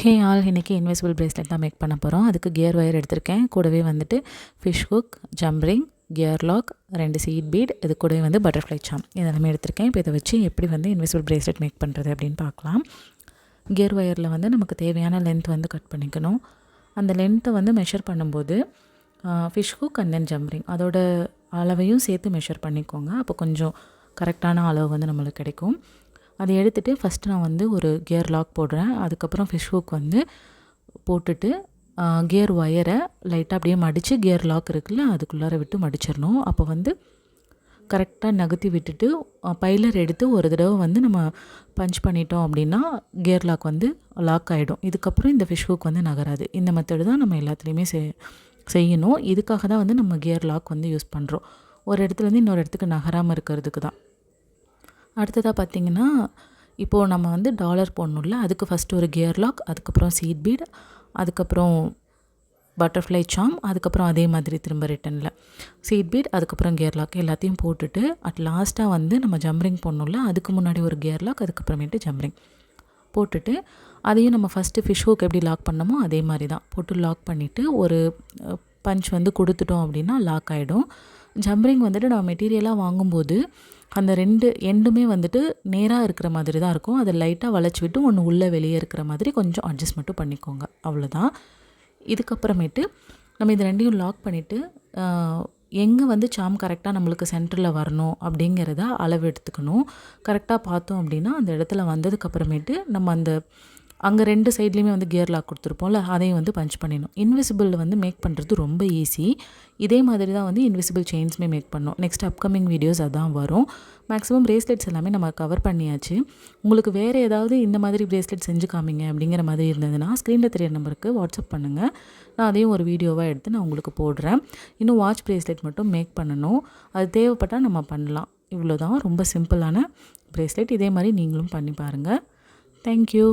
ஹே all, இன்றைக்கி invisible bracelet தான் make பண்ண போகிறோம். அதுக்கு கியர் ஒயர் எடுத்திருக்கேன். கூடவே வந்துட்டு fish hook, jump ring, gear lock, 2 seed bead, இது கூடவே வந்து பட்டர்ஃப்ளை சாம் இதெல்லாமே எடுத்திருக்கேன். இப்போ இதை வச்சு எப்படி வந்து இன்விசிபிள் பிரேஸ்லெட் மேக் பண்ணுறது அப்படின்னு பார்க்கலாம். கியர் ஒயரில் வந்து நமக்கு தேவையான லென்த் வந்து கட் பண்ணிக்கணும். அந்த லென்த்தை வந்து மெஷர் பண்ணும்போது ஃபிஷ் ஹுக் அண்ட் தென் ஜம்ரிங் அதோட அளவையும் சேர்த்து மெஷர் பண்ணிக்கோங்க. அப்போ கொஞ்சம் கரெக்டான அளவு வந்து நம்மளுக்கு கிடைக்கும். அதை எடுத்துகிட்டு ஃபஸ்ட்டு நான் வந்து ஒரு கியர் லாக் போடுறேன். அதுக்கப்புறம் ஃபிஷ் ஹூக் வந்து போட்டுட்டு கியர் ஒயரை லைட்டாக அப்படியே மடித்து கியர் லாக் இருக்குல்ல அதுக்குள்ளார விட்டு மடிச்சிடணும். அப்போ வந்து கரெக்டாக நகர்த்தி விட்டுட்டு பைலர் எடுத்து ஒரு தடவை வந்து நம்ம பஞ்ச் பண்ணிட்டோம் அப்படின்னா கியர் லாக் வந்து லாக் ஆகிடும். இதுக்கப்புறம் இந்த ஃபிஷ் ஹூக் வந்து நகராது. இந்த மெத்தடு தான் நம்ம எல்லாத்துலேயுமே செய்யணும். இதுக்காக தான் வந்து நம்ம கியர் லாக் வந்து யூஸ் பண்ணுறோம். ஒரு இடத்துலேருந்து இன்னொரு இடத்துக்கு நகராமல் இருக்கிறதுக்கு தான். அடுத்ததாக பார்த்திங்கன்னா, இப்போது நம்ம வந்து டாலர் போடணும்ல, அதுக்கு ஃபஸ்ட்டு ஒரு கியர் லாக், அதுக்கப்புறம் சீட் பீட், அதுக்கப்புறம் பட்டர்ஃப்ளை சாம், அதுக்கப்புறம் அதே மாதிரி திரும்ப ரிட்டனில் சீட் பீட், அதுக்கப்புறம் கியர் லாக் எல்லாத்தையும் போட்டுட்டு லாஸ்ட்டாக வந்து நம்ம ஜம்ரிங் போடணும்ல, அதுக்கு முன்னாடி ஒரு கியர் லாக், அதுக்கப்புறமேட்டு ஜம்ரிங் போட்டுட்டு அதையும் நம்ம ஃபஸ்ட்டு ஃபிஷ் ஹூக் எப்படி லாக் பண்ணமோ அதே மாதிரி தான் போட்டு லாக் பண்ணிவிட்டு ஒரு பஞ்ச் வந்து கொடுத்துட்டோம் அப்படின்னா லாக் ஆகிடும். ஜம்ரிங் வந்துட்டு நம்ம மெட்டீரியலாக வாங்கும்போது அந்த 2 எண்டுமே வந்துட்டு நேராக இருக்கிற மாதிரி தான் இருக்கும். அதை லைட்டாக வளைச்சி விட்டு ஒன்று உள்ளே வெளியே இருக்கிற மாதிரி கொஞ்சம் அட்ஜஸ்ட் மட்டும் பண்ணிக்கோங்க, அவ்வளோதான். இதுக்கப்புறமேட்டு நம்ம இது 2யும் லாக் பண்ணிவிட்டு எங்கே வந்து சாம் கரெக்டாக நம்மளுக்கு சென்டரில் வரணும் அப்படிங்கிறத அளவு எடுத்துக்கணும். கரெக்டாக பார்த்தோம் அப்படின்னா அந்த இடத்துல வந்ததுக்கப்புறமேட்டு நம்ம அங்கே 2 சைட்லேயுமே வந்து கியர் லாக் கொடுத்துருப்போம்ல, அதையும் வந்து பஞ்ச் பண்ணிடணும். இன்விசிபிள் வந்து மேக் பண்ணுறது ரொம்ப ஈஸி. இதே மாதிரி தான் வந்து இன்விசிபிள் செயின்ஸுமே மேக் பண்ணோம். நெக்ஸ்ட் அப்கமிங் வீடியோஸ் அதான் வரும். மேக்ஸிமம் பிரேஸ்லெட்ஸ் எல்லாமே நம்ம கவர் பண்ணியாச்சு. உங்களுக்கு வேறு ஏதாவது இந்த மாதிரி பிரேஸ்லெட் செஞ்சு காமிங்க அப்படிங்கிற மாதிரி இருந்ததுன்னா ஸ்க்ரீனில் தெரியற நம்பருக்கு வாட்ஸ்அப் பண்ணுங்கள். நான் அதையும் ஒரு வீடியோவாக எடுத்து நான் உங்களுக்கு போடுறேன். இன்னும் வாட்ச் பிரேஸ்லெட் மட்டும் மேக் பண்ணணும். அது தேவைப்பட்டால் நம்ம பண்ணலாம். இவ்வளோ தான், ரொம்ப சிம்பிளான பிரேஸ்லெட். இதே மாதிரி நீங்களும் பண்ணி பாருங்கள். தேங்க்யூ.